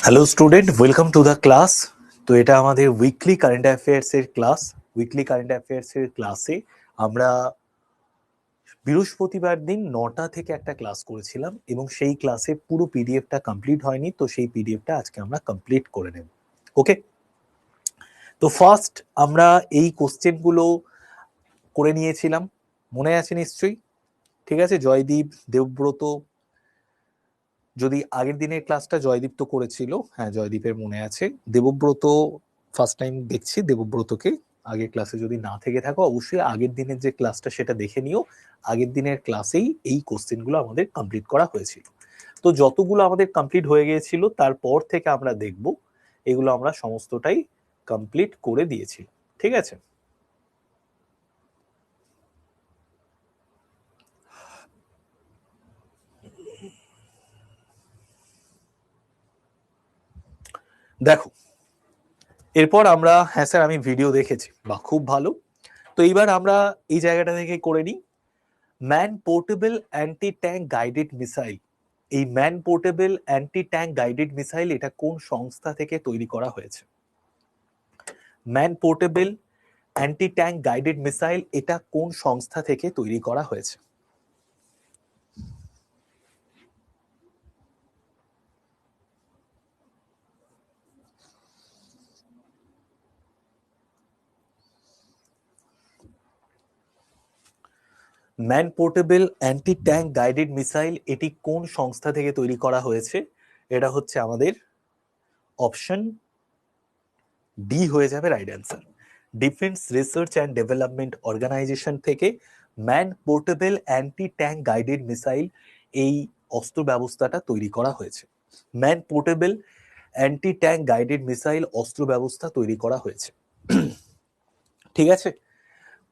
Hello student, welcome to the class. তো এটা আমাদের উইকলি কারেন্ট অ্যাফেয়ার্সের ক্লাস। উইকলি কারেন্ট অ্যাফেয়ার্সের ক্লাসে আমরা বৃহস্পতিবার দিন 9টা থেকে একটা ক্লাস করেছিলাম এবং সেই ক্লাসে পুরো পিডিএফটা কমপ্লিট হয়নি, তো সেই পিডিএফটা আজকে আমরা কমপ্লিট করে নেব। ওকে, তো ফার্স্ট আমরা এই কোশ্চেনগুলো করে নিয়েছিলাম, মনে আছে নিশ্চয়ই? ঠিক আছে, জয়দীপ, দেবব্রত, যদি আগের দিনের ক্লাসটা জয়দীপ তো করেছিল, হ্যাঁ জয়দীপের মনে আছে। দেবব্রত ফার্স্ট টাইম দেখছি, দেবব্রতকে আগের ক্লাসে যদি না থেকে থাকো অবশ্যই আগের দিনের যে ক্লাসটা সেটা দেখে নিও। আগের দিনের ক্লাসেই এই কোশ্চেনগুলো আমাদের কমপ্লিট করা হয়েছিল। তো যতগুলো আমাদের কমপ্লিট হয়ে গিয়েছিল তারপর থেকে আমরা দেখব এগুলো আমরা সমস্তটাই কমপ্লিট করে দিয়েছি। ঠিক আছে, দেখো এরপর আমরা, হ্যাঁ স্যার আমি ভিডিও দেখেছি, বা খুব ভালো। তো এইবার আমরা এই জায়গাটা থেকে করে নিই। Man portable anti tank guided missile, এই man portable anti tank guided missile এটা কোন সংস্থা থেকে তৈরি করা হয়েছে? Man portable anti tank guided missile এটা কোন সংস্থা থেকে তৈরি করা হয়েছে? Man portable anti tank guided missile এটি কোন সংস্থা থেকে তৈরি করা হয়েছে? এটা হচ্ছে আমাদের অপশন ডি হয়ে যাবে right answer. Defence research and development organisation থেকে man portable anti tank guided missile এই অস্ত্র ব্যবস্থাটা তৈরি করা হয়েছে। Man portable anti tank guided missile অস্ত্র ব্যবস্থা তৈরি করা হয়েছে। ঠিক আছে,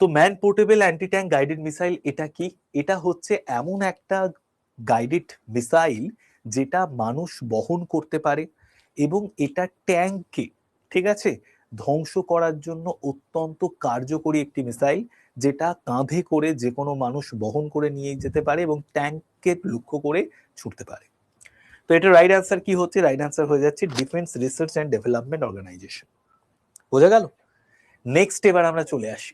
তো man portable anti tank guided missile এটা কি? এটা হচ্ছে এমন একটা গাইডেড মিসাইল যেটা মানুষ বহন করতে পারে এবং এটা ট্যাঙ্ককে, ঠিক আছে, ধ্বংস করার জন্য অত্যন্ত কার্যকরী একটি মিসাইল, যেটা কাঁধে করে যে কোনো মানুষ বহন করে নিয়ে যেতে পারে এবং ট্যাঙ্ককে লক্ষ্য করে ছুটতে পারে। তো এটা রাইট অ্যান্সার কি হচ্ছে? রাইট অ্যান্সার হয়ে যাচ্ছে defence research and development organisation. বোঝা গেল? নেক্সট এবার আমরা চলে আসি।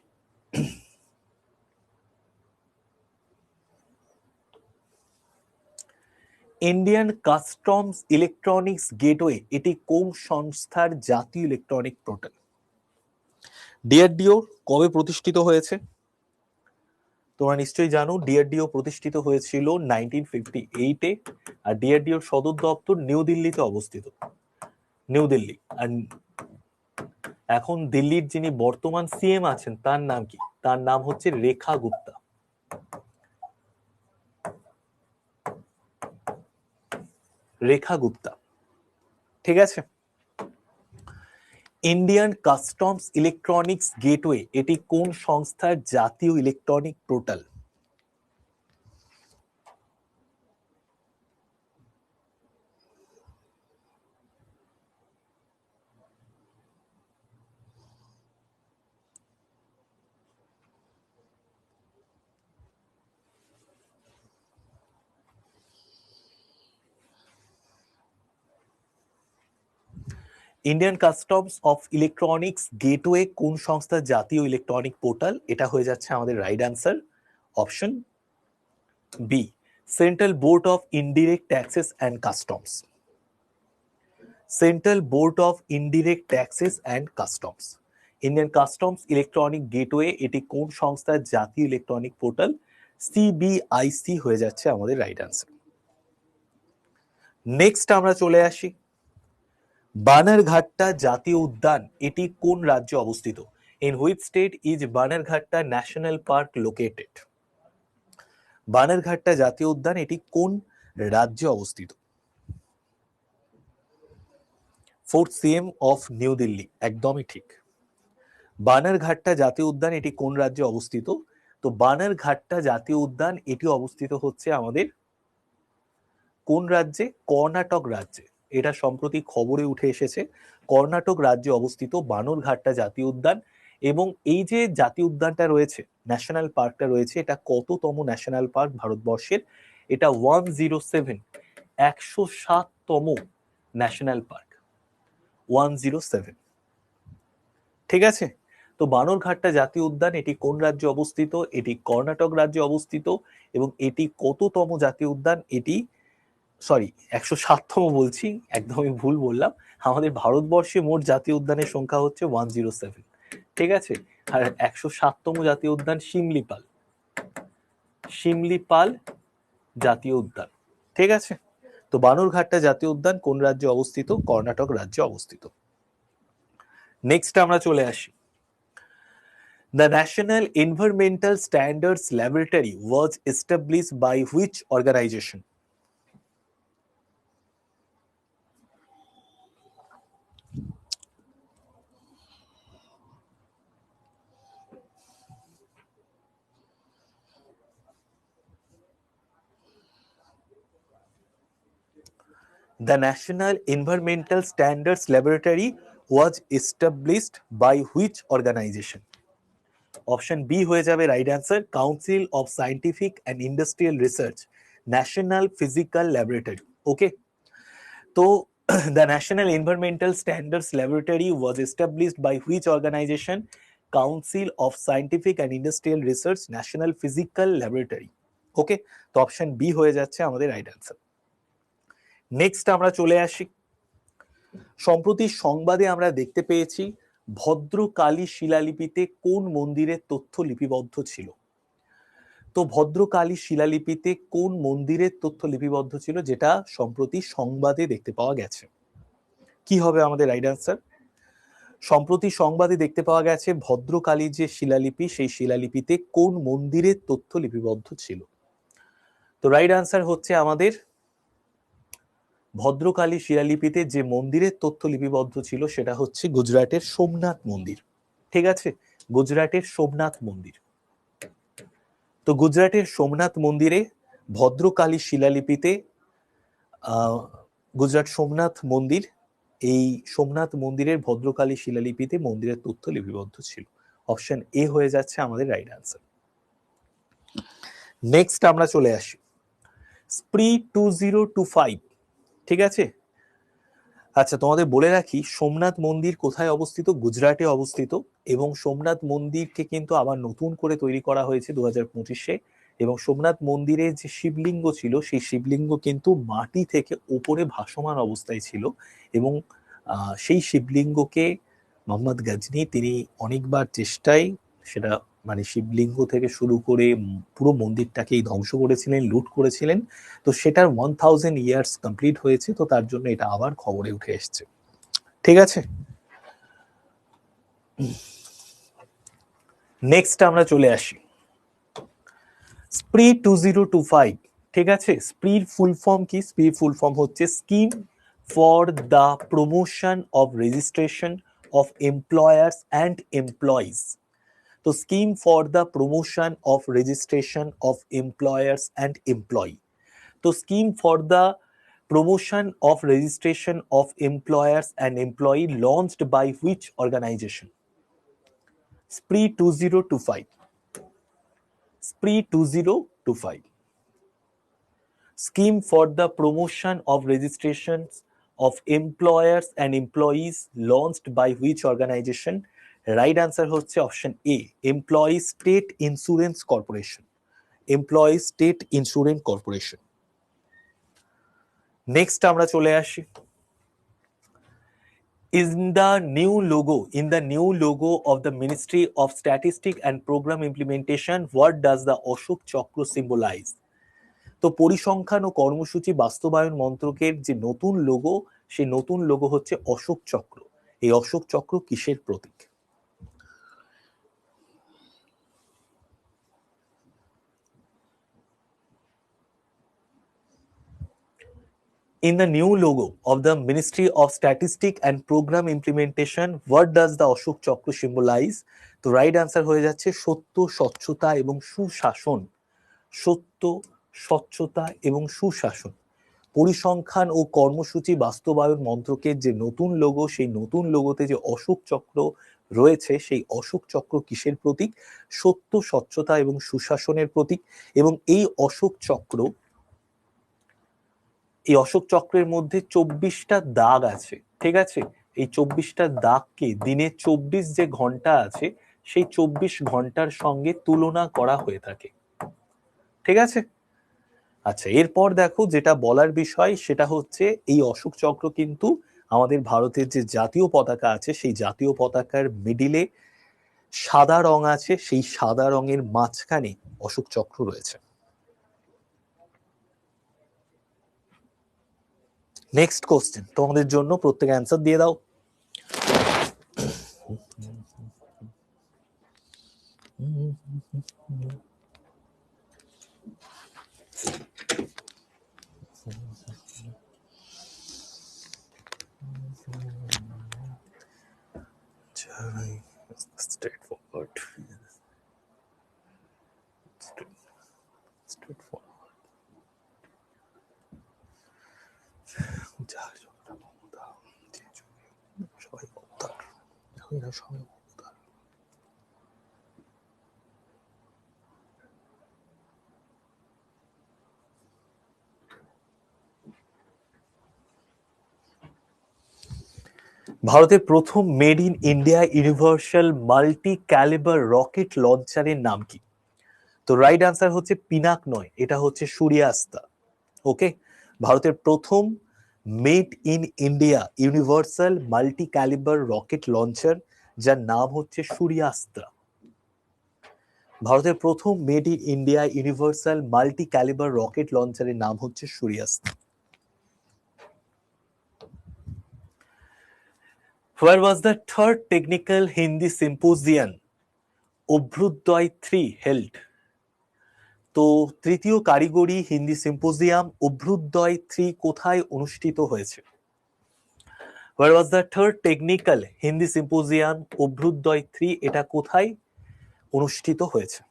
ইন্ডিয়ান কাস্টমস ইলেকট্রনিক্স গেটওয়ে এটি কোন সংস্থার জাতীয় ইলেকট্রনিক পোর্টাল? ডিআরডিও কবে প্রতিষ্ঠিত হয়েছে? তোমরা নিশ্চয়ই জানো ডিআরডিও প্রতিষ্ঠিত হয়েছিল 1958-এ, আর ডিআরডিওর সদর দপ্তর নিউ দিল্লিতে অবস্থিত। নিউ দিল্লি। আর এখন দিল্লির যিনি বর্তমান সিএম আছেন তার নাম কি? তার নাম হচ্ছে রেখা গুপ্তা। রেখা গুপ্তা, ঠিক আছে। ইন্ডিয়ান কাস্টমস ইলেকট্রনিক্স গেটওয়ে এটি কোন সংস্থার জাতীয় electronic portal? Indian customs of electronics gateway কোন সংস্থার জাতীয় ইলেকট্রনিক পোর্টাল? এটা হয়ে যাচ্ছে আমাদের right answer, option B, central board of indirect taxes and customs. Central board of indirect taxes and customs. Indian customs electronic gateway এটি কোন সংস্থার জাতীয় ইলেকট্রনিক পোর্টাল? সিবিআইসি হয়ে যাচ্ছে আমাদের রাইট অ্যান্সার। নেক্সট আমরা চলে আসি। বানারঘাটটা জাতীয় উদ্যান এটি কোন রাজ্যে অবস্থিত? In which state is Bannerghatta national park located? Bannerghatta জাতীয় উদ্যান এটি কোন রাজ্যে অবস্থিত? Fourth CM of New Delhi, একদমই ঠিক। বানারঘাটটা জাতীয় উদ্যান এটি কোন রাজ্যে অবস্থিত? তো বানারঘাটটা জাতীয় উদ্যান এটি অবস্থিত হচ্ছে আমাদের কোন রাজ্যে? কর্ণাটক রাজ্যে। এটা সম্প্রতি খবরে উঠে এসেছে, কর্ণাটক রাজ্যে অবস্থিত বানরঘাটটা জাতীয় উদ্যান। এবং এই যে জাতীয় উদ্যানটা রয়েছে, ন্যাশনাল পার্কটা রয়েছে, এটা কততম ন্যাশনাল পার্ক ভারতবর্ষের? এটা 107, 107তম ন্যাশনাল পার্ক। 107। ঠিক আছে, তো বানরঘাটটা জাতীয় উদ্যান এটি কোন রাজ্যে অবস্থিত? এটি কর্ণাটক রাজ্যে অবস্থিত। এবং এটি কততম জাতীয় উদ্যান? এটি 107তম বলছি, একদমই ভুল বললাম। আমাদের ভারতবর্ষে মোট জাতীয় উদ্যানের সংখ্যা হচ্ছে 107। ঠিক আছে, আর 107তম জাতীয় উদ্যান শিমলিপাল, শিমলিপাল জাতীয় উদ্যান। ঠিক আছে, তো বানরঘাটটা জাতীয় উদ্যান কোন রাজ্যে অবস্থিত? কর্ণাটক রাজ্যে অবস্থিত। নেক্সট আমরা চলে আসি, The National Environmental Standards Laboratory was established by which organization? The National Environmental Standards Laboratory was established by which organization? Option B হয়ে যাবে right answer, council of scientific and industrial research, national physical laboratory. Okay, তো the national environmental standards laboratory was established by which organization? Council of scientific and industrial research, national physical laboratory. Okay, তো option B হয়ে যাচ্ছে আমাদের right answer. Next আমরা চলে আসি, সম্প্রতি সংবাদে আমরা দেখতে পেয়েছি ভদ্রকালী শিলালিপিতে কোন মন্দিরের তথ্য লিপিবদ্ধ ছিল? তো ভদ্রকালী শিলালিপিতে কোন মন্দিরের তথ্য লিপিবদ্ধ ছিল, যেটা সম্প্রতি সংবাদে দেখতে পাওয়া গেছে? কি হবে আমাদের রাইট অ্যান্সার? সম্প্রতি সংবাদে দেখতে পাওয়া গেছে ভদ্রকালী যে শিলালিপি, সেই শিলালিপিতে কোন মন্দিরের তথ্য লিপিবদ্ধ ছিল? তো রাইট অ্যান্সার হচ্ছে আমাদের ভদ্রকালী শিলালিপিতে যে মন্দিরের তথ্য লিপিবদ্ধ ছিল সেটা হচ্ছে গুজরাটের সোমনাথ মন্দির। ঠিক আছে, গুজরাটের সোমনাথ মন্দির। তো গুজরাটের সোমনাথ মন্দিরে ভদ্রকালী শিলালিপিতে গুজরাট সোমনাথ মন্দির, এই সোমনাথ মন্দিরের ভদ্রকালী শিলালিপিতে মন্দিরের তথ্য লিপিবদ্ধ ছিল। অপশন এ হয়ে যাচ্ছে আমাদের রাইট অ্যান্সার। নেক্সট আমরা চলে আসি, স্প্রি 2025। ঠিক আছে, আচ্ছা তোমাদের বলে রাখি সোমনাথ মন্দির কোথায় অবস্থিত? গুজরাটে অবস্থিত। এবং সোমনাথ মন্দিরকে কিন্তু আবার নতুন করে তৈরি করা হয়েছে 2025-এ। এবং সোমনাথ মন্দিরের যে শিবলিঙ্গ ছিল সেই শিবলিঙ্গ কিন্তু মাটি থেকে উপরে ভাসমান অবস্থায় ছিল। এবং সেই শিবলিঙ্গকে মোহাম্মদ গজনী তিনি অনেকবার চেষ্টায় সেটা মানে শিবলিঙ্গ থেকে শুরু করে পুরো মন্দিরটাকেই ধ্বংস করেছিলেন, লুট করেছিলেন। তো সেটার 1000 ইয়ার্স কমপ্লিট হয়েছে, তো তার জন্য এটা আবার খবরে উঠে এসছে। ঠিক আছে, নেক্সট আমরা চলে আসি, স্প্রি 2025। ঠিক আছে, স্প্রির ফুল ফর্ম কি? স্প্রির ফুল ফর্ম হচ্ছে scheme for the promotion of registration of employers and employees. তো scheme for the promotion of registration of employers and employee. তো scheme for the promotion of registration of employers and employee launched by which organization? Spree 2025. Spree 2025. Scheme for the promotion of registrations of employers and employees launched by which organization? Right answer হচ্ছে option A, Employee State Insurance Corporation. Employee State Insurance Corporation. Next আমরা চলে আসি, in the new logo of the Ministry of Statistics and Program Implementation, what does the Ashok Chakra symbolize? তো পরিসংখ্যান ও কর্মসূচি বাস্তবায়ন মন্ত্রকের যে নতুন লোগো, সেই নতুন লোগো হচ্ছে অশোক চক্র। এই অশোক চক্র কিসের প্রতীক? In the new logo of the Ministry of Statistics and Program Implementation, what does the Ashok Chakra symbolize? তো রাইট আনসার হয়ে যাচ্ছে সত্য, স্বচ্ছতা এবং সুশাসন। সত্য, স্বচ্ছতা এবং সুশাসন। পরিসংখ্যান ও কর্মসূচি বাস্তবায়ন মন্ত্রকের যে নতুন লোগো, সেই নতুন লোগোতে যে অশোক চক্র রয়েছে, সেই অশোক চক্র কিসের প্রতীক? সত্য, স্বচ্ছতা এবং সুশাসনের প্রতীক। এবং এই অশোক চক্রের মধ্যে 24টা দাগ আছে। ঠিক আছে, এই 24টা দাগকে দিনে 24 যে ঘন্টা আছে সেই 24 ঘন্টার সঙ্গে তুলনা করা হয়ে থাকে। ঠিক আছে? আচ্ছা, এরপর দেখো যেটা বলার বিষয় সেটা হচ্ছে এই অশোক চক্র কিন্তু আমাদের ভারতের যে জাতীয় পতাকা আছে সেই জাতীয় পতাকার মিডিলে সাদা রং আছে, সেই সাদা রঙের মাঝখানে অশোক চক্র রয়েছে। নেক্সট কোশ্চেন তোমাদের জন্য, প্রত্যেক অ্যান্সার দিয়ে দাও। Straightforward. Straightforward. যার যতটা ক্ষমতা, যে যুগে সবাই অবতার, এরা সবাই অবতার। ভারতের প্রথম made in India universal multi calibre rocket লঞ্চারের নাম কি? তো রাইট আনসার হচ্ছে পিনাক নয়, এটা হচ্ছে সূর্যাস্তা। ওকে, ভারতের প্রথম made in India universal multi calibre rocket launcher যার নাম হচ্ছে সূর্যাস্তা। ভারতের প্রথম made in India universal multi calibre rocket লঞ্চারের নাম হচ্ছে সূর্যাস্তা। Where was the third technical Hindi symposium অভ্যুদয় 3 held? তো তৃতীয় কারিগরি হিন্দি সিম্পোজিয়াম অভ্যুদয় 3 কোথায় অনুষ্ঠিত হয়েছে? Where was the third technical Hindi symposium Abhyudaya 3, এটা কোথায় অনুষ্ঠিত হয়েছে?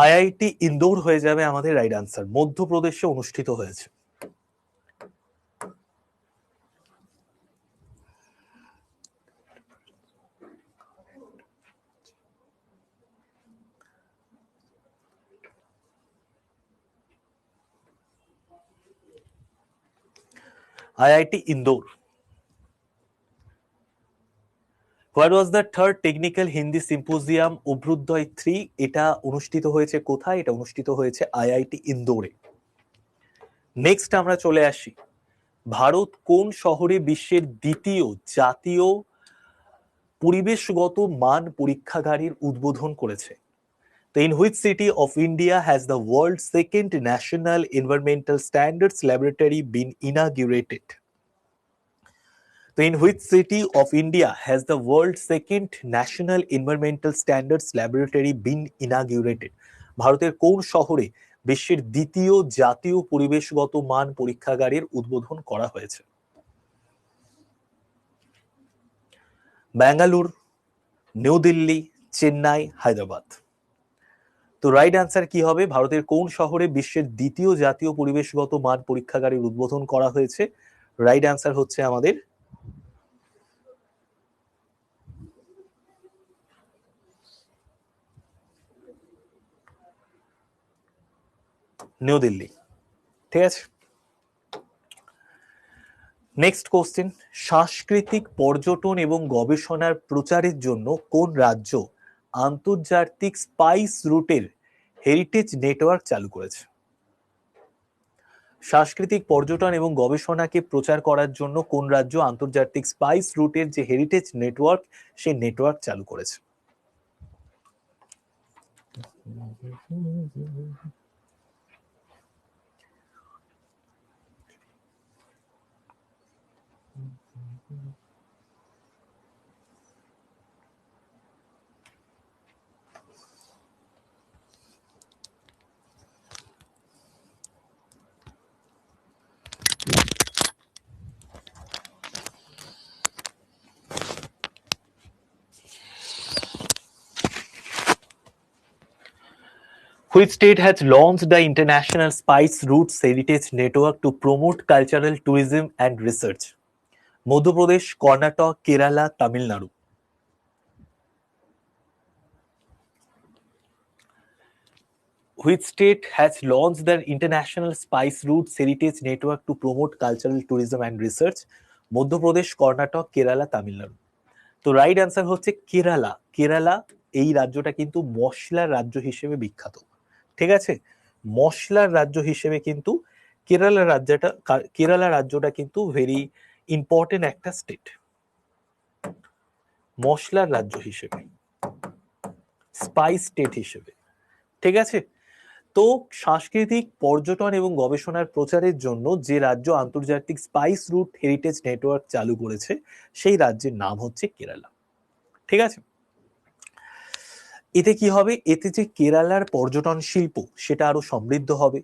আইআইটি ইন্দোর হয়ে যাবে আমাদের রাইট আনসার, মধ্যপ্রদেশে অনুষ্ঠিত হয়েছে। IIT Indore. What was the third technical Hindi symposium Abhyudaya 3, এটা অনুষ্ঠিত হয়েছে কোথায়? এটা অনুষ্ঠিত হয়েছে আইআইটি ইন্দোরে। নেক্সট আমরা চলে আসি, ভারত কোন শহরে বিশ্বের দ্বিতীয় জাতীয় পরিবেশগত মান পরীক্ষাগারের উদ্বোধন করেছে? তো in which city of India has the world's second national environmental standards laboratory been inaugurated? তো in which city of India has the world's second national environmental standards laboratory been inaugurated? ভারতের কোন শহরে বিশ্বের দ্বিতীয় জাতীয় পরিবেশগত মান পরীক্ষাগারের উদ্বোধন করা হয়েছে? ব্যাঙ্গালোর, নিউ দিল্লি, চেন্নাই, হায়দ্রাবাদ। তো রাইট আনসার কি হবে? ভারতের কোন শহরে বিশ্বের দ্বিতীয় জাতীয় পরিবেশগত মান পরীক্ষাগারের উদ্বোধন করা হয়েছে? রাইট আনসার হচ্ছে আমাদের নিউ দিল্লি। ঠিক আছে, নেক্সট কোশ্চেন, সাংস্কৃতিক পর্যটন এবং গবেষণার প্রচারের জন্য কোন রাজ্য আন্তর্জাতিক স্পাইস রুটের হেরিটেজ নেটওয়ার্ক চালু করেছে? সাংস্কৃতিক পর্যটন এবং গবেষণাকে প্রচার করার জন্য কোন রাজ্য আন্তর্জাতিক স্পাইস রুটের যে হেরিটেজ নেটওয়ার্ক সেই নেটওয়ার্ক চালু করেছে? Which state has launched the International Spice Routes Heritage Network to promote cultural tourism and research? Madhya Pradesh, Karnataka, Kerala, Tamil Nadu. Which state has launched the International Spice Routes Heritage Network to promote cultural tourism and research? Madhya Pradesh, Karnataka, Kerala, Tamil Nadu. তো right answer হচ্ছে কেরালা। কেরালা এই রাজ্যটা কিন্তু মশলার রাজ্য হিসেবে বিখ্যাত। ঠিক আছে, মশলার রাজ্য হিসেবে কিন্তু কেরালা রাজ্যটা কিন্তু ভেরি ইম্পর্টেন্ট একটা স্টেট মশলার রাজ্য হিসেবে, স্পাইস স্টেট হিসেবে। ঠিক আছে, তো সাংস্কৃতিক পর্যটন এবং গবেষণার প্রচারের জন্য যে রাজ্য আন্তর্জাতিক স্পাইস রুট হেরিটেজ নেটওয়ার্ক চালু করেছে সেই রাজ্যের নাম হচ্ছে কেরালা। ঠিক আছে, এতে কি হবে, এতে যে কেরালার পর্যটন শিল্প সেটা আরো সমৃদ্ধ হবে।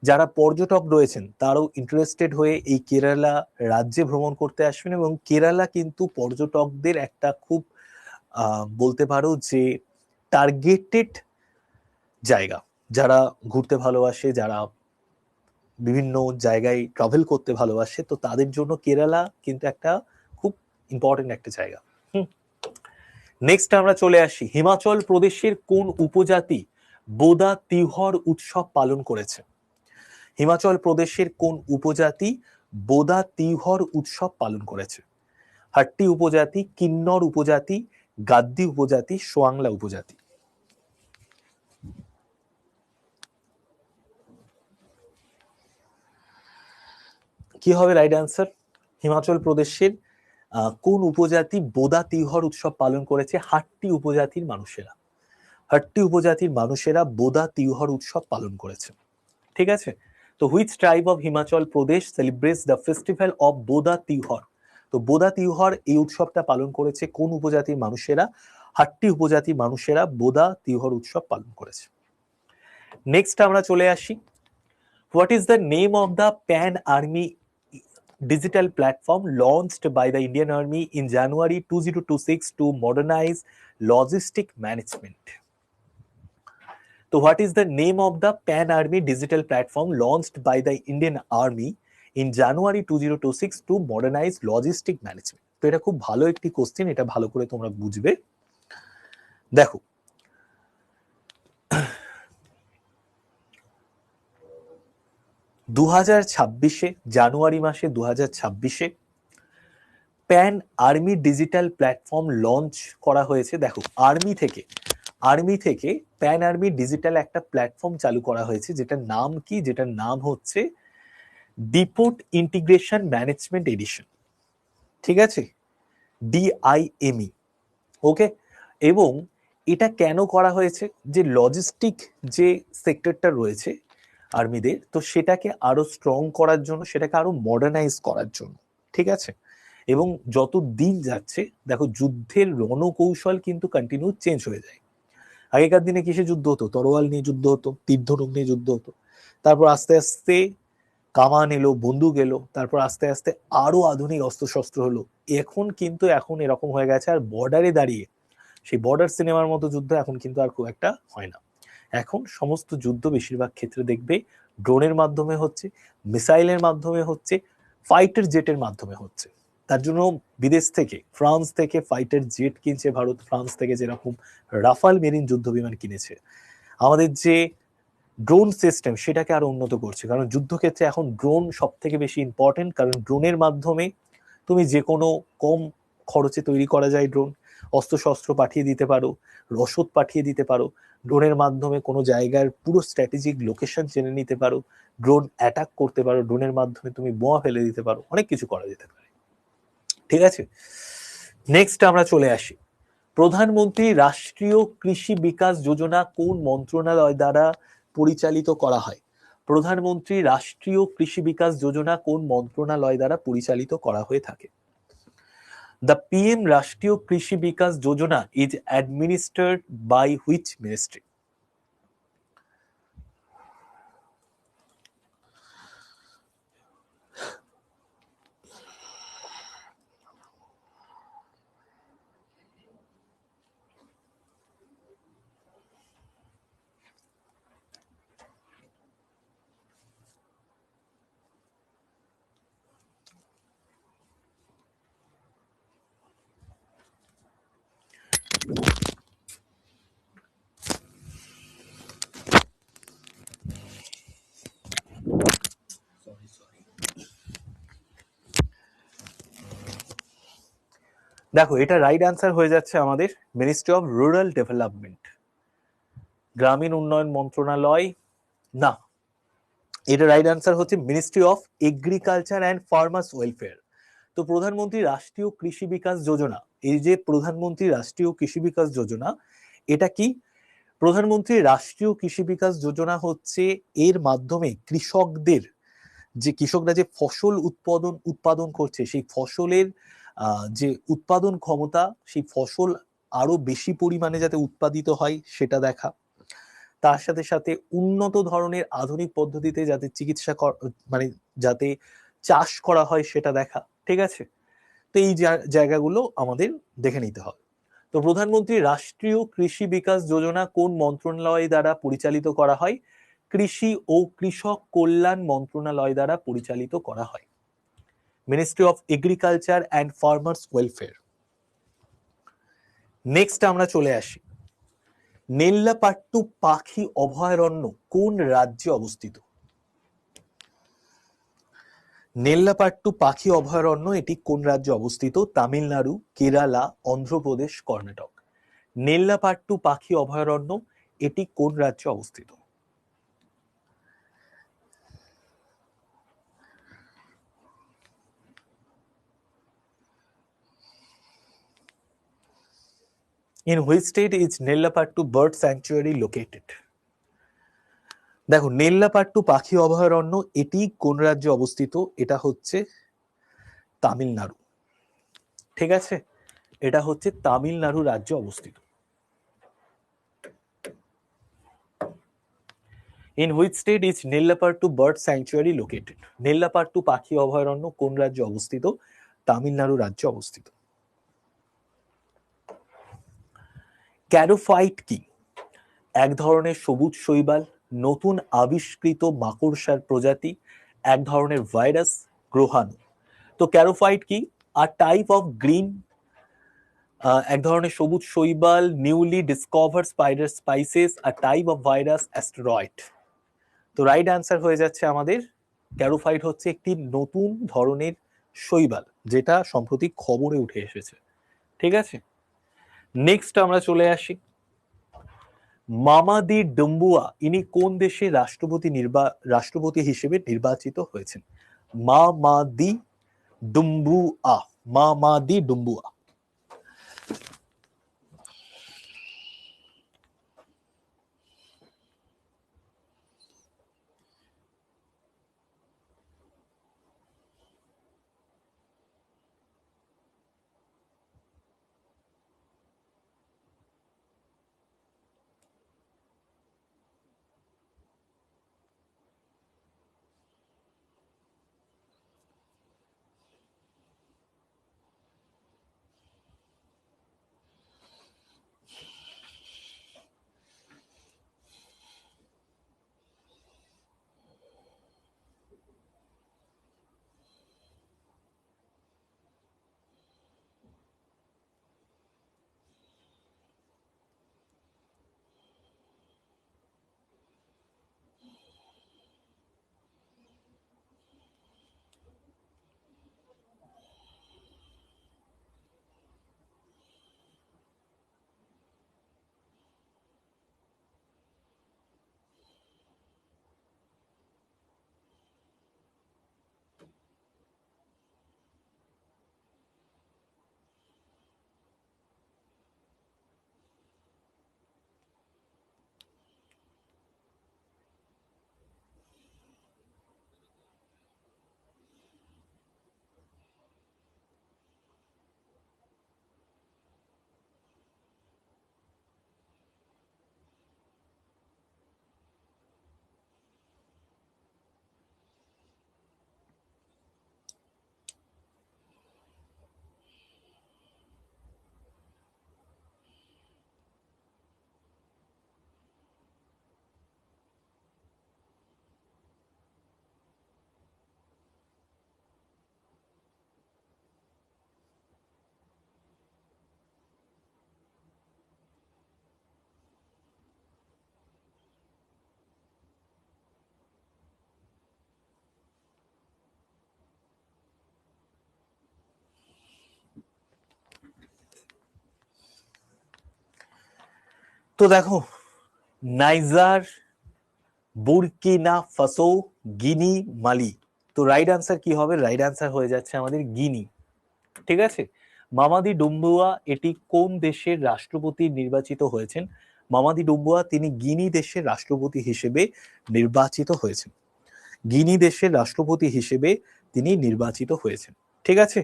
যারা পর্যটক রয়েছেন তারাও ইন্টারেস্টেড হয়ে এই কেরালা রাজ্যে ভ্রমণ করতে আসবেন, এবং কেরালা কিন্তু পর্যটকদের একটা খুব বলতে পারো যে টার্গেটেড জায়গা। যারা ঘুরতে ভালোবাসে, যারা বিভিন্ন জায়গায় ট্রাভেল করতে ভালোবাসে, তো তাদের জন্য কেরালা কিন্তু একটা খুব ইম্পর্টেন্ট একটা জায়গা। নেক্সট আমরা চলে আসি, হিমাচল প্রদেশের কোন উপজাতি বোদা তিহর উৎসব পালন করেছে? হিমাচল প্রদেশের কোন উপজাতি বোদা তিহর উৎসব পালন করেছে? হাট্টি উপজাতি, কিন্নর উপজাতি, গাদ্দি উপজাতি, সোয়াংলা উপজাতি। কি হবে রাইট অ্যান্সার? হিমাচল প্রদেশের কোন উপজাতি বোদা তিহর উৎসব পালন করেছে? হাট্টি উপজাতির মানুষেরা। হাট্টি উপজাতির মানুষেরা বোদা তিহর উৎসব পালন করেছে। ঠিক আছে, তো which tribe of Himachal Pradesh celebrates the festival of Boda Tihar? তো বোদা তিহর এই উৎসবটা পালন করেছে কোন উপজাতির মানুষেরা? হাট্টি উপজাতির মানুষেরা বোদা তিহর উৎসব পালন করেছে। নেক্সট আমরা চলে আসি, what is the name of the pan army digital platform launched by the Indian Army in January 2026 to modernize logistic management? So what is the name of the Pan Army digital platform launched by the Indian Army in January 2026 to modernize logistic management? তো এটা খুব ভালো একটি question, এটা ভালো করে তোমরা বুঝবে। দেখো, 2026 জানুয়ারি মাসে 2026 pan army digital platform launch করা হয়েছে। দেখো, আর্মি থেকে প্যান আর্মি ডিজিটাল একটা প্ল্যাটফর্ম চালু করা হয়েছে, যেটার নাম কি? যেটার নাম হচ্ছে ডিপোর্ট ইন্টিগ্রেশন ম্যানেজমেন্ট এডিশন। ঠিক আছে, DIME। ওকে, এবং এটা কেন করা হয়েছে? যে লজিস্টিক যে সেক্টরটা রয়েছে আর্মিদের, তো সেটাকে আরো স্ট্রং করার জন্য, সেটাকে আরো মডার্নাইজ করার জন্য। ঠিক আছে, এবং যত দিন যাচ্ছে দেখো যুদ্ধের রণকৌশল কিন্তু কন্টিনিউ চেঞ্জ হয়ে যায়। আগেকার দিনে কিসে যুদ্ধ হতো? তরোয়াল নিয়ে যুদ্ধ হতো, তীর্ধনুক নিয়ে যুদ্ধ হতো। তারপর আস্তে আস্তে কামান এলো, বন্দুক এলো, তারপর আস্তে আস্তে আরো আধুনিক অস্ত্রশস্ত্র হলো। এখন এরকম হয়ে গেছে, আর বর্ডারে দাঁড়িয়ে সেই বর্ডার সিনেমার মতো যুদ্ধ এখন কিন্তু আর খুব একটা হয় না। এখন সমস্ত যুদ্ধ বেশিরভাগ ক্ষেত্রে দেখবে ড্রোনের মাধ্যমে হচ্ছে, মিসাইলের মাধ্যমে হচ্ছে, ফাইটার জেটের মাধ্যমে হচ্ছে। তার জন্য বিদেশ থেকে, ফ্রান্স থেকে ফাইটার জেট কিনছে ভারত, ফ্রান্স থেকে যেরকম রাফাল মেরিন যুদ্ধ বিমান কিনেছে। আমাদের যে ড্রোন সিস্টেম সেটাকে আরো উন্নত করছে, কারণ যুদ্ধক্ষেত্রে এখন ড্রোন সব থেকে বেশি ইম্পর্টেন্ট, কারণ ড্রোনের মাধ্যমে তুমি যে কোনো কম খরচে তৈরি করা যায় ড্রোন, অস্ত্রশস্ত্র পাঠিয়ে দিতে পারো, রসদ পাঠিয়ে দিতে পারো, ড্রোনের মাধ্যমে কোনো জায়গার পুরো স্ট্র্যাটেজিক লোকেশন জেনে নিতে পারো, ড্রোন অ্যাটাক করতে পারো, ড্রোনের মাধ্যমে তুমি বোমা ফেলে দিতে পারো, অনেক কিছু করা যেতে পারে। ঠিক আছে, নেক্সট আমরা চলে আসি, প্রধানমন্ত্রী রাষ্ট্রীয় কৃষি বিকাশ যোজনা কোন মন্ত্রণালয় দ্বারা পরিচালিত করা হয়? প্রধানমন্ত্রী রাষ্ট্রীয় কৃষি বিকাশ যোজনা কোন মন্ত্রণালয় দ্বারা পরিচালিত করা হয়ে থাকে? The PM রাষ্ট্রীয় কৃষি Vikas Yojana is administered by which ministry? দেখো এটা রাইট অ্যান্সার হয়ে যাচ্ছে আমাদের মিনিস্ট্রি অফ রুরাল ডেভেলপমেন্ট, গ্রামীণ উন্নয়ন মন্ত্রণালয় না, এটা রাইট অ্যান্সার হচ্ছে ministry of agriculture and farmers welfare. তো প্রধানমন্ত্রী রাষ্ট্রীয় কৃষি বিকাশ যোজনা, এই যে প্রধানমন্ত্রী রাষ্ট্রীয় কৃষি বিকাশ যোজনা, এটা কি? প্রধানমন্ত্রী রাষ্ট্রীয় কৃষি বিকাশ যোজনা হচ্ছে এর মাধ্যমে কৃষকদের, যে কৃষকরা যে ফসল উৎপাদন করছে সেই ফসলের যে উৎপাদন ক্ষমতা, সেই ফসল আরো বেশি পরিমাণে যাতে উৎপাদিত হয় সেটা দেখা, তার সাথে সাথে উন্নত ধরনের আধুনিক পদ্ধতিতে যাতে মানে যাতে চাষ করা হয় সেটা দেখা, ঠিক আছে? তো এই জায়গাগুলো আমাদের দেখে নিতে হবে। তো প্রধানমন্ত্রী রাষ্ট্রীয় কৃষি বিকাশ যোজনা কোন মন্ত্রণালয় দ্বারা পরিচালিত করা হয়? কৃষি ও কৃষক কল্যাণ মন্ত্রণালয় দ্বারা পরিচালিত করা হয়, ministry of agriculture and farmers welfare. Next আমরা চলে আসি, নেল্লাপাট্টু পাখি অভয়ারণ্য কোন রাজ্যে অবস্থিত? নেল্লাপাট্টু পাখি অভয়ারণ্য এটি কোন রাজ্যে অবস্থিত? তামিলনাড়ু, কেরালা, অন্ধ্রপ্রদেশ, কর্ণাটক। নেল্লাপাট্টু পাখি অভয়ারণ্য এটি কোন রাজ্যে অবস্থিত? In which state is Nellapattu bird sanctuary located? দেখো নেল্লাপাট্টু পাখি অভয়ারণ্য এটি কোন রাজ্যে অবস্থিত? এটা হচ্ছে তামিলনাড়ু, ঠিক আছে? এটা হচ্ছে তামিলনাড়ু রাজ্যে অবস্থিত। In which state is Nellapattu bird sanctuary located? নেল্লাপাট্টু পাখি অভয়ারণ্য কোন রাজ্যে অবস্থিত? তামিলনাড়ু রাজ্যে অবস্থিত। ক্যারোফাইট কি? এক ধরনের সবুজ শৈবাল, নতুন আবিষ্কৃত মাকড়সার প্রজাতি, এক ধরনের ভাইরাস, গ্রহাণু। তো ক্যারোফাইট কি? আ টাইপ অফ গ্রিন, এক ধরনের সবুজ শৈবাল, newly discovered spider spices, a type of virus, asteroid. তো রাইট অ্যান্সার হয়ে যাচ্ছে আমাদের ক্যারোফাইট হচ্ছে একটি নতুন ধরনের শৈবাল, যেটা সম্প্রতি খবরে উঠে এসেছে, ঠিক আছে? নেক্সট আমরা চলে আসি, মামাদি ডুম্বুয়া ইনি কোন দেশের রাষ্ট্রপতি হিসেবে নির্বাচিত হয়েছেন? মামাদি ডুম্বুয়া, মামাদি ডুম্বুয়া। তো দেখো, নাইজার, বুরকিনা ফাসো, গিনি, মালি। তো রাইট আনসার কি হবে? রাইট আনসার হয়ে যাচ্ছে আমাদের গিনি। ঠিক আছে। মামাদি ডুম্বুয়া এটি কোন দেশের রাষ্ট্রপতি নির্বাচিত হয়েছেন? মামাদি ডুম্বুয়া তিনি গিনি দেশের রাষ্ট্রপতি হিসেবে নির্বাচিত হয়েছেন। গিনি দেশের রাষ্ট্রপতি হিসেবে তিনি নির্বাচিত হয়েছেন। ঠিক আছে।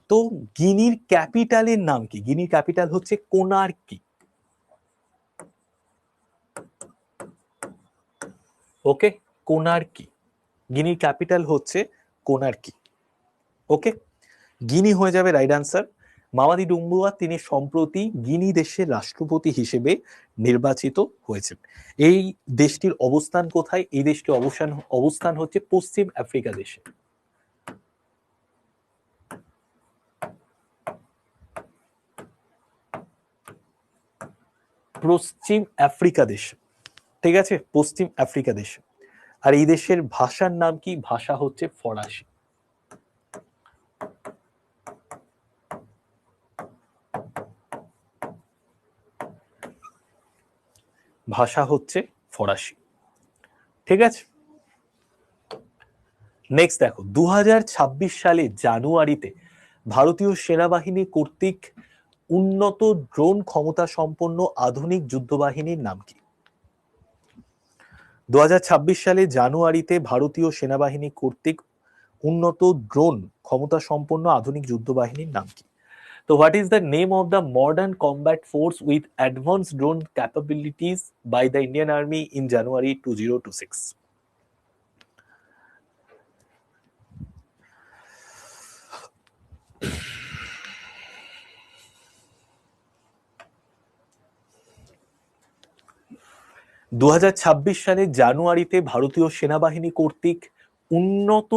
তো গিনির ক্যাপিটালের নাম কি? গিনির ক্যাপিটাল হচ্ছে কোনার্কি। ওকে, কোনার্কি। গিনির ক্যাপিটাল হচ্ছে কোনার্কি। ওকে, গিনি হয়ে যাবে রাইট আনসার। মামাদি ডুম্বুয়া তিনি সম্প্রতি গিনি দেশের রাষ্ট্রপতি হিসেবে নির্বাচিত হয়েছেন। এই দেশটির অবস্থান কোথায়? এই দেশটির অবস্থান হচ্ছে পশ্চিম আফ্রিকা দেশে। পশ্চিম আফ্রিকা দেশে। ঠিক আছে, পশ্চিম আফ্রিকা দেশে। আর এই দেশের ভাষার নাম কি? ভাষা হচ্ছে ফরাসি। ভাষা হচ্ছে ফরাসি। ঠিক আছে। নেক্সট দেখো, 2026 সালের জানুয়ারিতে ভারতীয় সেনাবাহিনী কর্তৃক উন্নত ড্রোন ক্ষমতা সম্পন্ন আধুনিক যুদ্ধবাহিনীর নাম কি? 2026 সালে জানুয়ারিতে ভারতীয় সেনাবাহিনী কর্তৃক উন্নত ড্রোন ক্ষমতা সম্পন্ন আধুনিক যুদ্ধবাহিনীর নাম কি? তো what is the name of the modern combat force with advance drone capabilities by the Indian army in January 2026? দু সালের জানুয়ারিতে ভারতীয় সেনাবাহিনী কর্তৃক উন্নত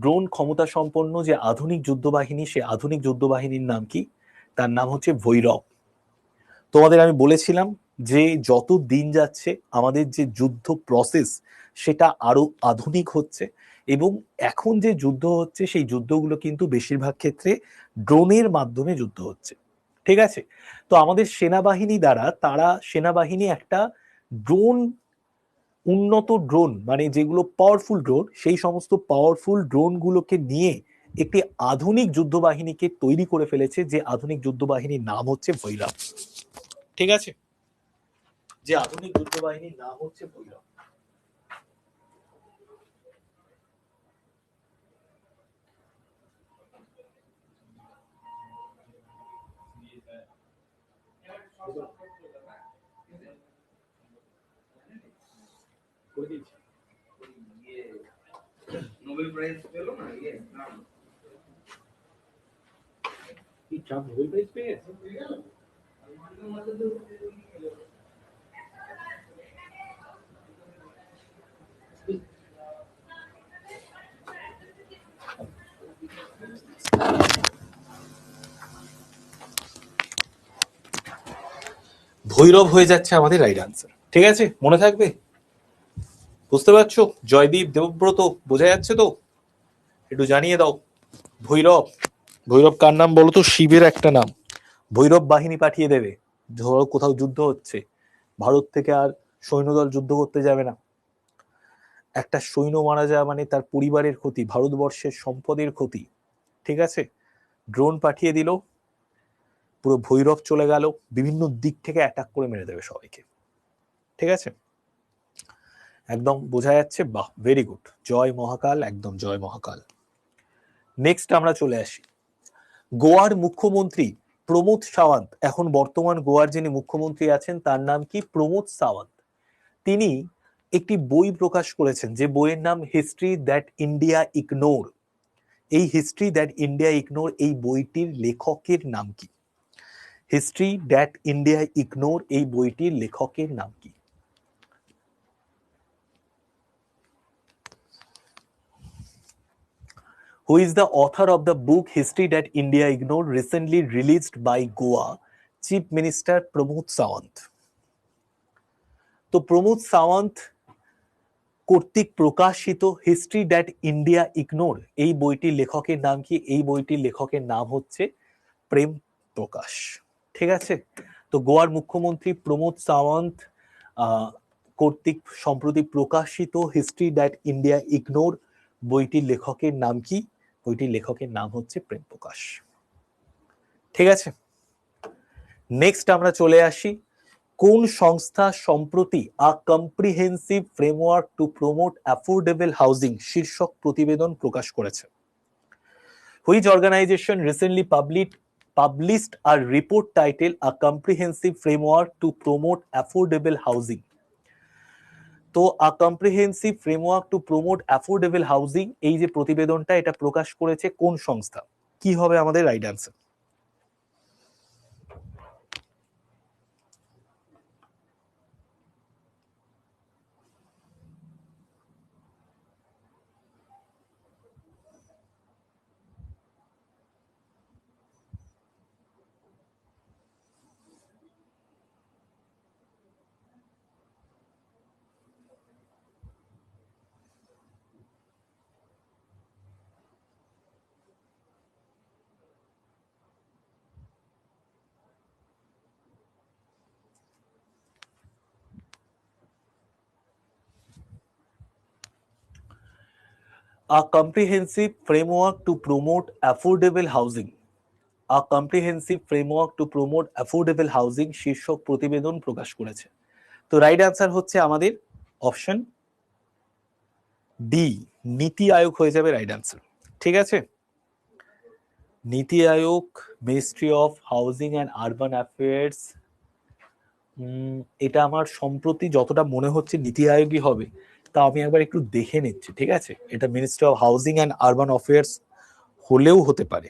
ড্রোন ক্ষমতা সম্পন্ন যে আধুনিক যুদ্ধবাহিনী, সে আধুনিক যুদ্ধবাহিনীর নাম কি? তার নাম হচ্ছে ভৈরব। তোমাদের আমি বলেছিলাম যে যত দিন যাচ্ছে আমাদের যে যুদ্ধ প্রসেস সেটা আরো আধুনিক হচ্ছে, এবং এখন যে যুদ্ধ হচ্ছে সেই যুদ্ধগুলো কিন্তু বেশিরভাগ ক্ষেত্রে ড্রোনের মাধ্যমে যুদ্ধ হচ্ছে। ঠিক আছে। তো আমাদের সেনাবাহিনী দ্বারা সেনাবাহিনী একটা ড্রোন, উন্নত ড্রোন মানে যেগুলো পাওয়ারফুল ড্রোন, সেই সমস্ত পাওয়ারফুল ড্রোনগুলোকে নিয়ে একটি আধুনিক যুদ্ধবাহিনীকে তৈরি করে ফেলেছে, যে আধুনিক যুদ্ধবাহিনীর নাম হচ্ছে ভৈরব। ঠিক আছে, যে আধুনিক যুদ্ধবাহিনীর নাম হচ্ছে ভৈরব। নোবেল প্রাইজ পেল না, কি ট্রাম্প নোবেল প্রাইজ পেয়ে গেছে? ভৈরব হয়ে যাচ্ছে আমাদের রাইট আনসার। ঠিক আছে, মনে থাকবে? বুঝতে পারছো? জয়দীপ, দেবব্রত, বোঝা যাচ্ছে তো? একটু জানিয়ে দাও। ভৈরব, ভৈরব কার নাম বলো তো? শিবের একটা নাম। ভৈরব বাহিনী পাঠিয়ে দেবে, ধরো কোথাও যুদ্ধ হচ্ছে, ভারত থেকে আর সৈন্যদল যুদ্ধ করতে যাবে না। একটা সৈন্য মারা যাওয়া মানে তার পরিবারের ক্ষতি, ভারতবর্ষের সম্পদের ক্ষতি। ঠিক আছে, ড্রোন পাঠিয়ে দিল, পুরো ভৈরব চলে গেল, বিভিন্ন দিক থেকে অ্যাটাক করে মেরে দেবে সবাইকে। ঠিক আছে, একদম বোঝা যাচ্ছে? বাহ, ভেরি গুড। জয় মহাকাল, একদম জয় মহাকাল। নেক্সট আমরা চলে আসি, গোয়ার মুখ্যমন্ত্রী প্রমোদ সাওয়ান্ত, এখন বর্তমান গোয়ার যিনি মুখ্যমন্ত্রী আছেন তার নাম কি? প্রমোদ সাওয়ান্ত। তিনি একটি বই প্রকাশ করেছেন, যে বইয়ের নাম হিস্ট্রি দ্যাট ইন্ডিয়া ইগনোর। এই হিস্ট্রি দ্যাট ইন্ডিয়া ইগনোর এই বইটির লেখকের নাম কি? হিস্ট্রি দ্যাট ইন্ডিয়া ইগনোর এই বইটির লেখকের নাম কি? Who is the author of the book History That India Ignored, recently released by Goa Chief Minister Pramod Sawant? তো প্রমোদ সাওয়ান্ত কর্তৃক প্রকাশিত হিস্ট্রি দ্যাট ইন্ডিয়া ইগনোর এই বইটির লেখকের নাম কি? এই বইটির লেখকের নাম হচ্ছে প্রেম প্রকাশ। ঠিক আছে, তো গোয়ার মুখ্যমন্ত্রী প্রমোদ সাওয়ান্ত কর্তৃক সম্প্রতি প্রকাশিত হিস্ট্রি দ্যাট ইন্ডিয়া ইগনোর বইটির লেখকের নাম কি? বইটির লেখকের নাম হচ্ছে প্রেম প্রকাশ। ঠিক আছে, নেক্সট আমরা চলে আসি, কোন সংস্থা সম্প্রতি a comprehensive framework to promote affordable housing শীর্ষক প্রতিবেদন প্রকাশ করেছে? Which organisation recently published a report titled A Comprehensive Framework to Promote Affordable Housing? তো আ comprehensive framework to promote affordable housing, এই যে প্রতিবেদনটা, এটা প্রকাশ করেছে কোন সংস্থা? কি হবে আমাদের right answer? A comprehensive framework to promote affordable housing, A comprehensive framework to promote affordable housing শীর্ষক প্রতিবেদন প্রকাশ করেছে। তো রাইট অ্যান্সার হচ্ছে আমাদের অপশন ডি, নীতি আয়োগ হয়ে যাবে রাইট অ্যান্সার। ঠিক আছে, NITI Aayog, ministry of housing and urban affairs, এটা আমার সম্প্রতি যতটা মনে হচ্ছে নীতি আয়োগই হবে, তা আমি একবার একটু দেখে নিচ্ছি। ঠিক আছে, এটা ministry of housing and urban affairs হলেও হতে পারে।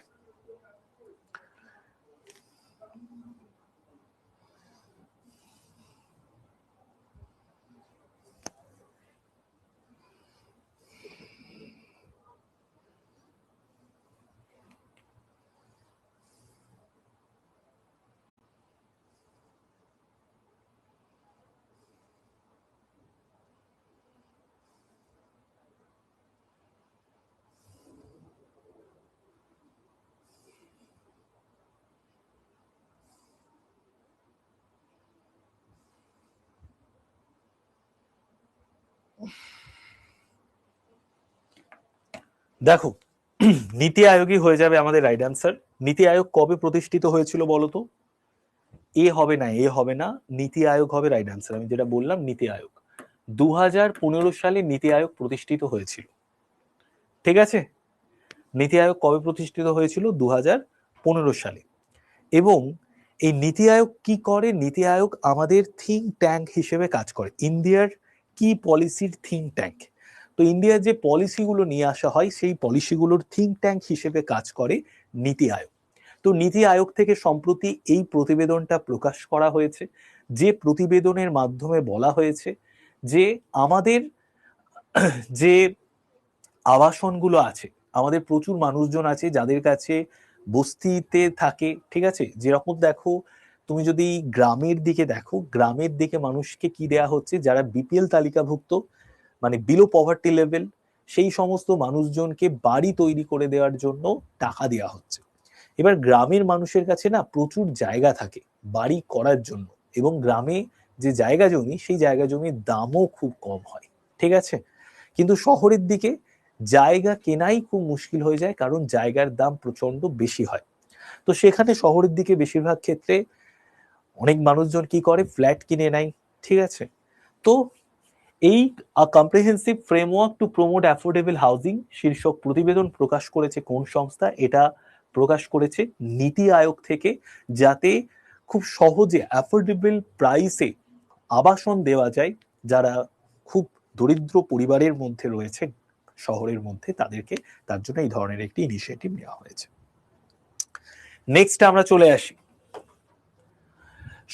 দেখো, নীতি আয়োগই হয়ে যাবে আমাদের রাইট অ্যান্সার। নীতি আয়োগ কবে প্রতিষ্ঠিত হয়েছিল বলতো? এ হবে না, এ হবে না, নীতি আয়োগ হবে রাইট অ্যান্সার। আমি যেটা বললাম নীতি আয়োগ 2015 সালে নীতি আয়োগ প্রতিষ্ঠিত হয়েছিল। ঠিক আছে, নীতি আয়োগ কবে প্রতিষ্ঠিত হয়েছিল? 2015 সালে। এবং এই নীতি আয়োগ কি করে? নীতি আয়োগ আমাদের থিঙ্ক ট্যাঙ্ক হিসেবে কাজ করে, ইন্ডিয়ার কি পলিসির থিঙ্ক ট্যাঙ্ক। তো ইন্ডিয়ার যে পলিসিগুলো নিয়ে আসা হয় সেই পলিসিগুলোর থিঙ্ক ট্যাঙ্ক হিসেবে কাজ করে নীতি আয়োগ। তো নীতি আয়োগ থেকে সম্প্রতি এই প্রতিবেদনটা প্রকাশ করা হয়েছে, যে প্রতিবেদনের মাধ্যমে বলা হয়েছে যে আমাদের যে আবাসনগুলো আছে, আমাদের প্রচুর মানুষজন আছে যাদের কাছে বস্তিতে থাকে। ঠিক আছে, যেরকম দেখো, তুমি যদি গ্রামের দিকে দেখো, গ্রামের দিকে মানুষকে কি দেয়া হচ্ছে? যারা বিপিএল তালিকাভুক্ত, মানে বিলো পভার্টি লেভেল, সেই সমস্ত মানুষজনকে বাড়ি তৈরি করে দেওয়ার জন্য টাকা দেওয়া হচ্ছে। এবার গ্রামের মানুষের কাছে না প্রচুর জায়গা থাকে বাড়ি করার জন্য, এবং গ্রামে যে জায়গা জমি, সেই জায়গা জমির দামও খুব কম হয়। ঠিক আছে, কিন্তু শহরের দিকে জায়গা কেনাই খুব মুশকিল হয়ে যায়, কারণ জায়গার দাম প্রচন্ড বেশি হয়। তো সেখানে শহরের দিকে বেশিরভাগ ক্ষেত্রে অনেক মানুষজন কি করে? ফ্ল্যাট কিনে নেয়। ঠিক আছে, তো এই comprehensive framework to promote affordable housing শীর্ষক প্রতিবেদন প্রকাশ করেছে কোন সংস্থা? এটা প্রকাশ করেছে নীতি আয়োগ থেকে, যাতে খুব সহজে অ্যাফোর্ডেবল প্রাইসে আবাসন দেওয়া যায় যারা খুব দরিদ্র পরিবারের মধ্যে রয়েছে শহরের মধ্যে, তাদেরকে, তার জন্য এই ধরনের একটি ইনিশিয়েটিভ নেওয়া হয়েছে। নেক্সট আমরা চলে আসি,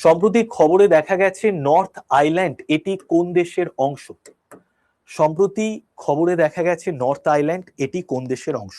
সম্প্রতি খবরে দেখা গেছে নর্থ আইল্যান্ড এটি কোন দেশের অংশ? সম্প্রতি খবরে দেখা গেছে নর্থ আইল্যান্ড এটি কোন দেশের অংশ?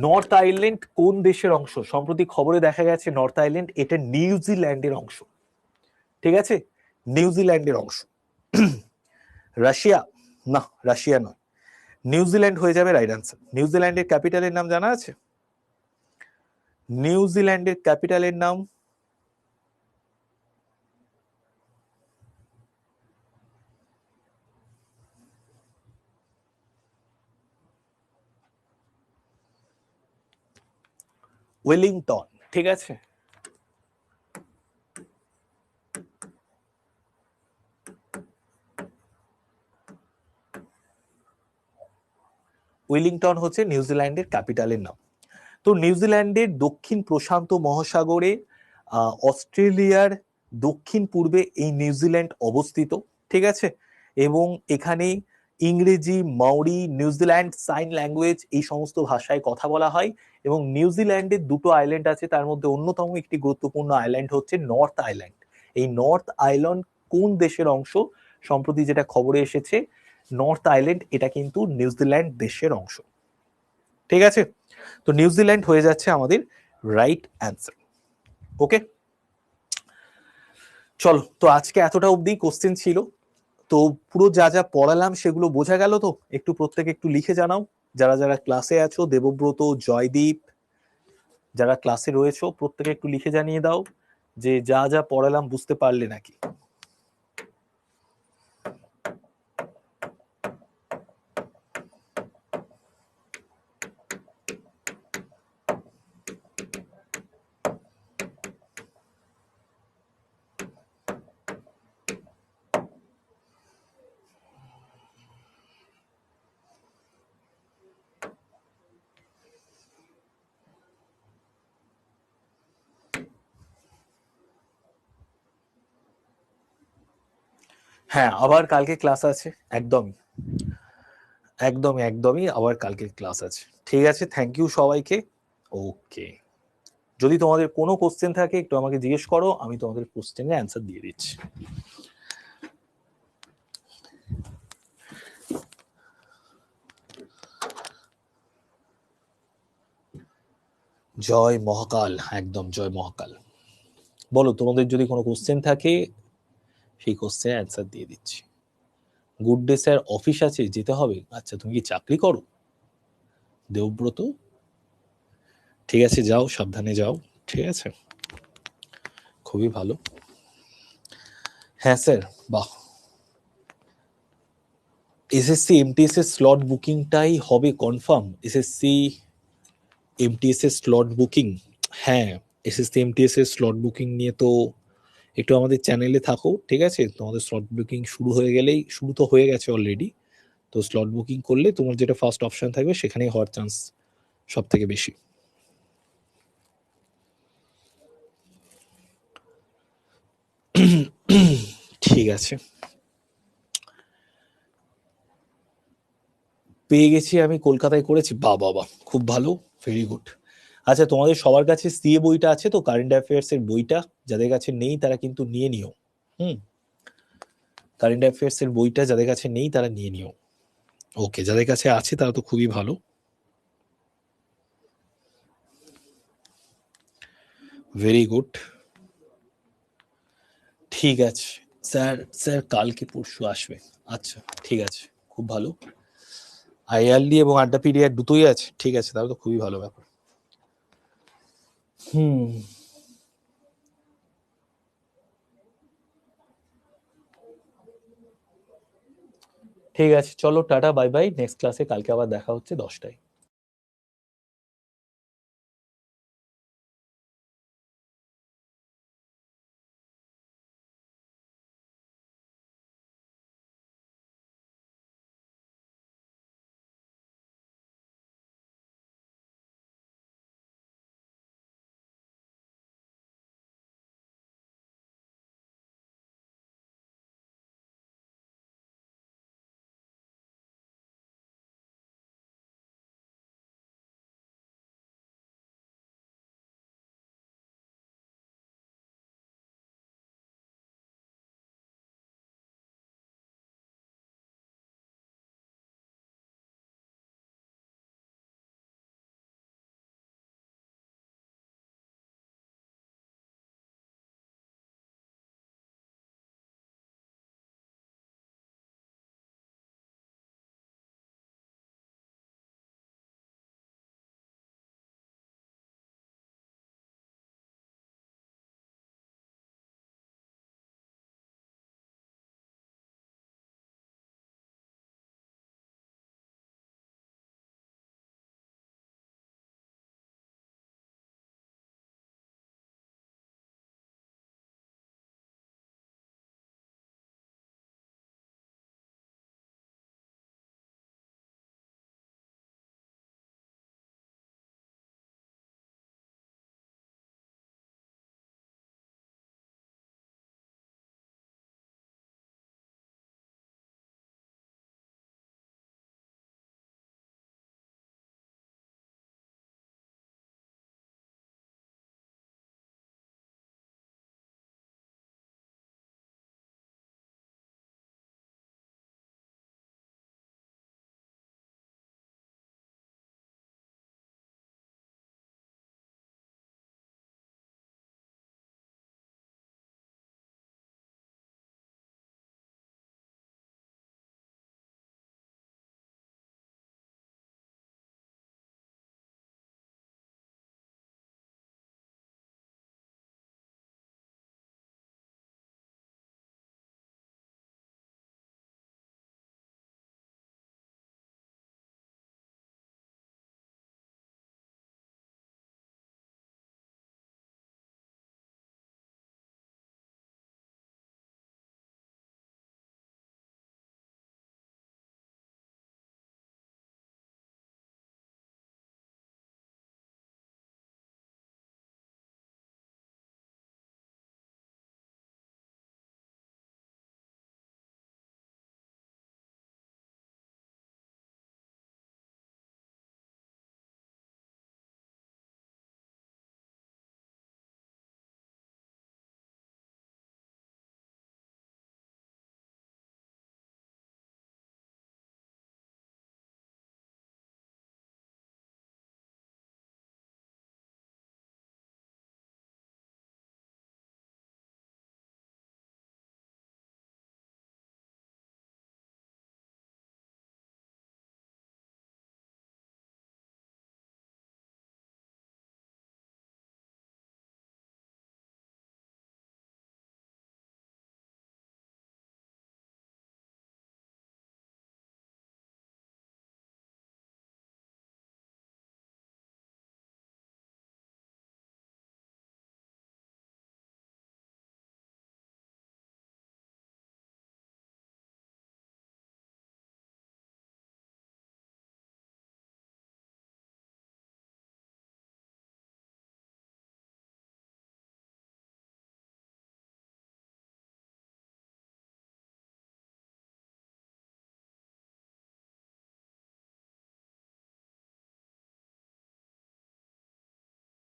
নর্থ আইল্যান্ড কোন দেশের অংশ? সম্প্রতি খবরে দেখা গেছে নর্থ আইল্যান্ড এটা নিউজিল্যান্ডের অংশ। ঠিক আছে, নিউজিল্যান্ডের অংশ। রাশিয়া? না, রাশিয়া নয়, নিউজিল্যান্ড হয়ে যাবে রাইট আনসার। নিউজিল্যান্ডের ক্যাপিটালের নাম জানা আছে? নিউজিল্যান্ডের ক্যাপিটালের নাম ওয়েলিংটন। ঠিক আছে, ওয়েলিংটন হচ্ছে নিউজিল্যান্ডের ক্যাপিটালের নাম। তো নিউজিল্যান্ডের দক্ষিণ প্রশান্ত মহাসাগরে অস্ট্রেলিয়ার দক্ষিণ পূর্বে এই নিউজিল্যান্ড অবস্থিত। ঠিক আছে, এবং এখানে ইংরেজি, মাওরি, নিউজিল্যান্ড সাইন ল্যাঙ্গুয়েজ এই সমস্ত ভাষায় কথা বলা হয়। এবং নিউজিল্যান্ডের দুটো আইল্যান্ড আছে, তার মধ্যে অন্যতম একটি গুরুত্বপূর্ণ আইল্যান্ড হচ্ছে নর্থ আইল্যান্ড। এই নর্থ আইল্যান্ড কোন দেশের অংশ? সম্প্রতি যেটা খবরে এসেছে, নর্থ আইল্যান্ড এটা কিন্তু নিউজিল্যান্ড দেশের অংশ। ঠিক আছে, তো নিউজিল্যান্ড হয়ে যাচ্ছে আমাদের রাইট অ্যান্সার। ওকে, চলো, তো আজকে এতটা অবধি কোশ্চেন ছিল। তো পুরো যা যা পড়ালাম সেগুলো বোঝা গেল তো? একটু প্রত্যেকে একটু লিখে জানাও, যারা যারা ক্লাসে আছো, দেবব্রত, জয়দীপ, যারা ক্লাসে রয়েছো প্রত্যেকে একটু লিখে জানিয়ে দাও যে যা যা পড়ালাম বুঝতে পারলে নাকি। হ্যাঁ, আবার কালকে ক্লাস আছে, একদমই একদমই একদমই আবার কালকে ক্লাস আছে। ঠিক আছে, থ্যাংক ইউ সবাইকে। ওকে, যদি তোমাদের কোনো কোশ্চেন থাকে একটু আমাকে জিজ্ঞেস করো, আমি তোমাদের কোশ্চেনের অ্যান্সার দিয়ে দিচ্ছি। জয় মহাকাল, একদম জয় মহাকাল। বলো, তোমাদের যদি কোনো কোশ্চেন থাকে সেই কোশ্চেনের অ্যান্সার দিয়ে দিচ্ছি। গুড ডে স্যার, অফিস আছে, যেতে হবে। আচ্ছা, তুমি কি চাকরি করো দেবব্রত? ঠিক আছে, যাও, সাবধানে যাও। ঠিক আছে, খুবই ভালো। হ্যাঁ স্যার, বাহ। এসএসসি এমটিএস এর স্লট বুকিংটাই হবে কনফার্ম? এসএসসি এমটিএস এর স্লট বুকিং, হ্যাঁ, এসএসসি এমটিএস এর স্লট বুকিং নিয়ে তো একটু আমাদের চ্যানেলে থাকো। ঠিক আছে, তোমাদের স্লট বুকিং শুরু হয়ে গেলেই, শুরু তো হয়ে গেছে অলরেডি, তো স্লট বুকিং করলে তোমার যেটা ফার্স্ট অপশন থাকবে সেখানেই হওয়ার চান্স সব থেকে বেশি। ঠিক আছে, পেয়ে গেছি আমি, কলকাতায় করেছি। বা বাবা, খুব ভালো, ভেরি গুড। আচ্ছা, তোমাদের সবার কাছে সিএ বইটা আছে তো, কারেন্ট অ্যাফেয়ার্স এর বইটা? যাদের কাছে নেই তারা কিন্তু নিয়ে নিও। হুম, কারেন্ট অ্যাফেয়ার্স এর বইটা যাদের কাছে নেই তারা নিয়ে নিও। ওকে, যাদের কাছে আছে তারা তো খুবই ভালো, ভেরি গুড। ঠিক আছে স্যার, স্যার কালকে পরশু আসবে। আচ্ছা, ঠিক আছে, খুব ভালো। আইআরলি এবং আড্ডা পিডিএফ দুটোই আছে, ঠিক আছে, তাহলে তো খুবই ভালো ব্যাপার। হুম, ঠিক আছে, চলো টাটা, বাই বাই। নেক্সট ক্লাসে কালকে আবার দেখা হচ্ছে 10টায়।